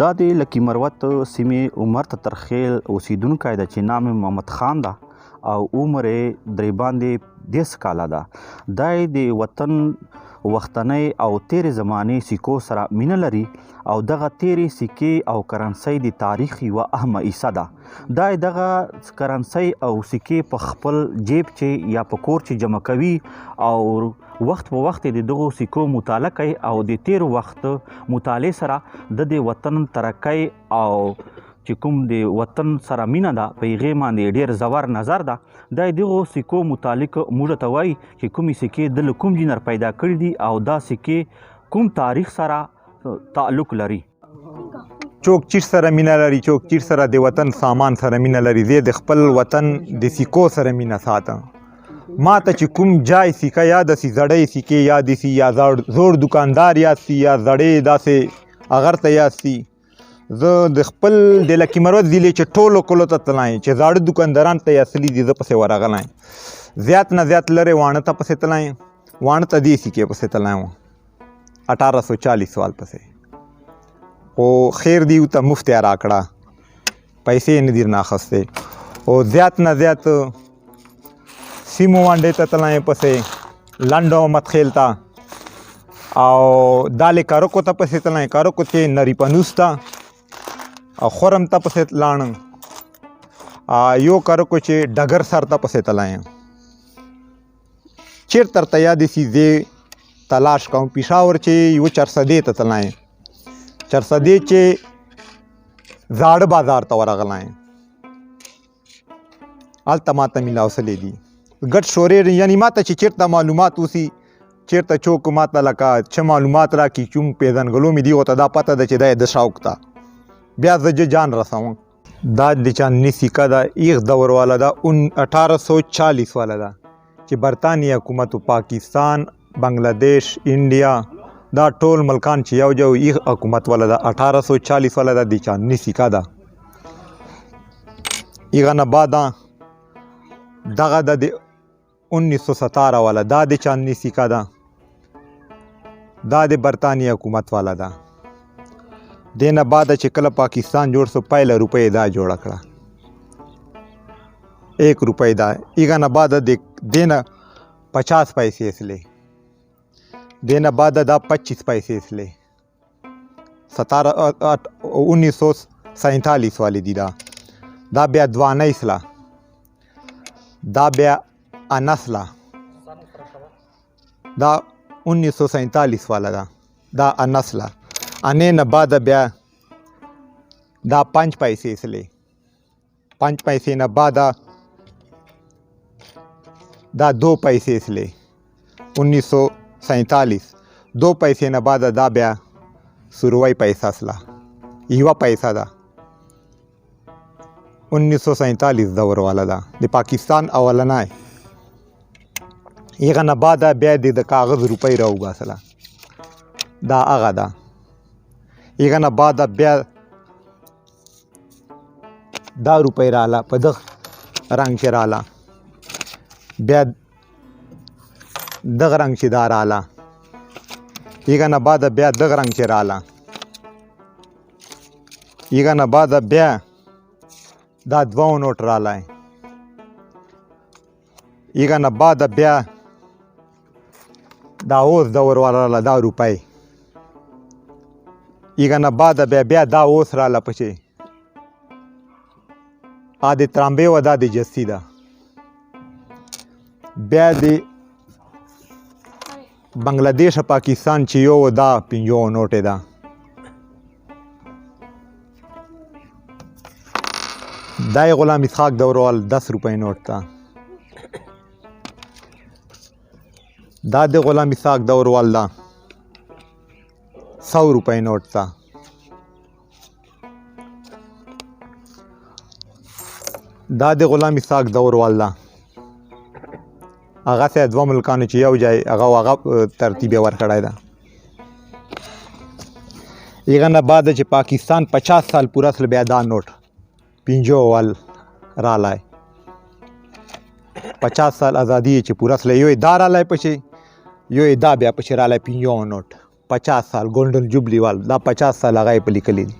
دا د لکي مروت سیمې عمرتترخیل اوسیدونکی ده چې نام یې محمد خان ده او عمر یې درې باندې 10 کاله ده. دا یې د وطن وختنۍ او تیرې زمانې سکو سره مینه لري او دغه تیرې سکې او کرنسۍ د تاریخ یوه اهمه حصه ده. دا یې دغه کرنسۍ او سکې په خپل جیب چې یا په کور چې جمع کوي او وخت په وخت د دغو سکو مطالعه کوي او د تیر وخت مطالعې سره د وطن ترقۍ او چې کوم د وطن سره مینه ده په هغې باندې ډېر زور نظر ده. دا دغو سکو متعلق موږ ته وایي چې کومې سکې د له کوم جنر پیدا کړي دي او دا سکې کوم تاریخ سره تعلق لري. چوک چیر سره مینه لري، چوک چیر سره د وطن سامان سره مینه لري. زه د خپل وطن د سکو سره مینه ساتم. ما ته چې کوم جای سکه یاد سي، زړې سکې یاد سي یا زوړ دکاندار یاد سي یا زړې داسې اغر ته یاد سي، زه د خپل د لکي مروت ضلع چې ټولو کلو ته تلایم چې زاړه دکانداران ته یې اصلي دي زه پسې ورغلایم. زیات نه زیات لرې واڼه ته پسې تلایم، واڼه ته دې سکې پسې تلایم 1840 سال پسې. خو خیر دی ته مفت یې راکړه، پیسې نه دي ناخستې. او زیات نه زیات سیمو وانډې ته تلایم پسې، لنډو متخیل ته او دالې کارکو ته پسې تلایم، کارکو چې نری پنوس ته او خورم ته پسې لاړم، یو کارکو چې ډګر سر ته پسې تلایم. چیر ترته یادې سي زه تلاش کوم. پېښور چې یو چرسدې ته تلایم، چرسدې چې زاړه بازار ته ورغلایم، هلته ماته میلاوسلی دي ګډ شورې. یعنې ماته چې چېرته معلومات وسي، چېرته چوک ماته لکه څه معلومات راکړي چون پیژنګلو مې دي ورته دا پته ده چې دا یې د شوق ته بیا زه جان رسوم. دا د چاندني سکه ده، ایغ دور والا ده، 1840 والا ده چې برطانیې حکومت پاکستان، بنګلادیش، انډیا دا ټول ملکان چې یو جو ایغ حکومت والا ده. 1840 والا ده د چاندني سکه ده. ایغه نه بعد دغه د 1917 والا دا د چاندني سکه ده، دا د برطانیې حکومت والا ده. دې نه بعد چې کله پاکستان جوړ سو پهله روپۍ دا جوړه کړه 1 روپۍ دا. ایغه نه بعد د دې نه 50 پیسې اصلي، دې نه بعد دا 25 پیسې اصلي. 1947 والی دي دا بیا دوانۍ اصله، دا بیا انسله، دا 1947 والا ده، دا انسله. انې نه بعد بیا دا 5 پیسې اصلي، 5 پیسې نه بعد دا 2 پیسې اصلي 1947. 2 پیسې نه بعد دا بیا سروۍ پیسه اصله، یوه پیسه ده 1947 دور والا ده د پاکستان اولنی. هغه نه بعد بیا د کاغذ روپۍ راوباسله، دا هغه ده. هغه نه بعد بیا دا روپۍ راله په دغه رنګ چې راله، بیا دغه رنګ چې دا راله، هغه نه بعد بیا دغه رنګ چې راله، هغه نه بعد بیا دا 2 نوټ رالی، هغه نه بعد بیا دا اوس دور والا دا روپۍ، هغه نه بعد بیا دا اوس راله پچې د ترامبې و دا د جستي ده. بیا د بنګلادیش پاکستان چې یو دا 50 نوټې ده. دا یې غلام اسحاق دوروال 10 روپۍ نوټ ته، دا د غلام اسحاق دوروال ده 100 روپۍ نوټ ته. دا د غلام اسحاق دوروال ده، هغه سه 2 ملکانو چې یو ځای هغه ترتیب یې ورکړی ده. هغه نه بعد چې پاکستان 50 سال پوره سل بیا دا نوټ 50 وال رالی، 50 سال ازادي چې پوره سل یو دا رالی پچې، یو دا بیا پچې رالی 50 نوټ 50 سال ګولډن جوبلی وال، دا 50 سال هغه یې په لیکلي دي.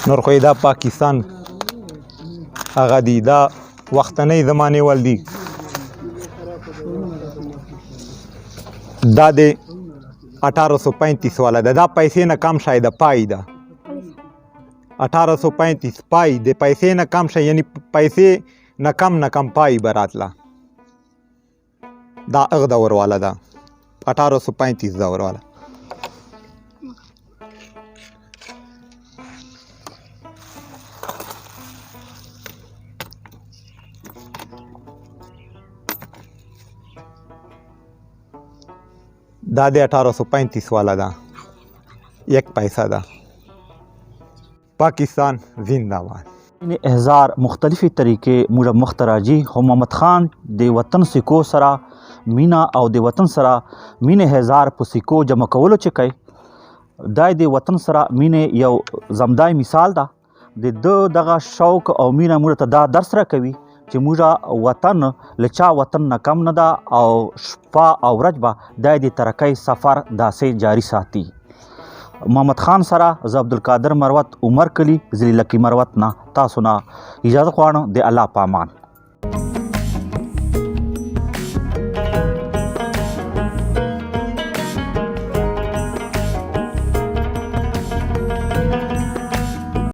نور خو دا پاکستان هغه دي دا وختنۍ زمانې ول دي دا د 1835 والا ده دا پیسې نه کم شاید پای ده 1835 پای د پیسې نه کم شي یعنی پیسې نه کم پای براتله دا هغه دور والا ده 1835 دور والا دا د 1835 والا ده 1 پیسہ ده پاکستان زندہ باد. هزار مختلفی طریقې موږ مخته راځي خو محمد خان د وطن سکو سره مینا او د وطن سره مینې هزار په سکو جمع کولو چې کوي دا د وطن سره مینې یو زمدای مثال ده د دغه شوق او مینه موږ ته دا درس راکوي چې موږ وطن له چا وطن نه کم نه ده او شپه او ورځ به دا د ترقۍ سفر داسې جاري ساتي. محمد خان سره زه عبدالقادر مروت عمر کلی ضلع لکی مروت نه تاسو نه اجازه غواړم د الله په امان.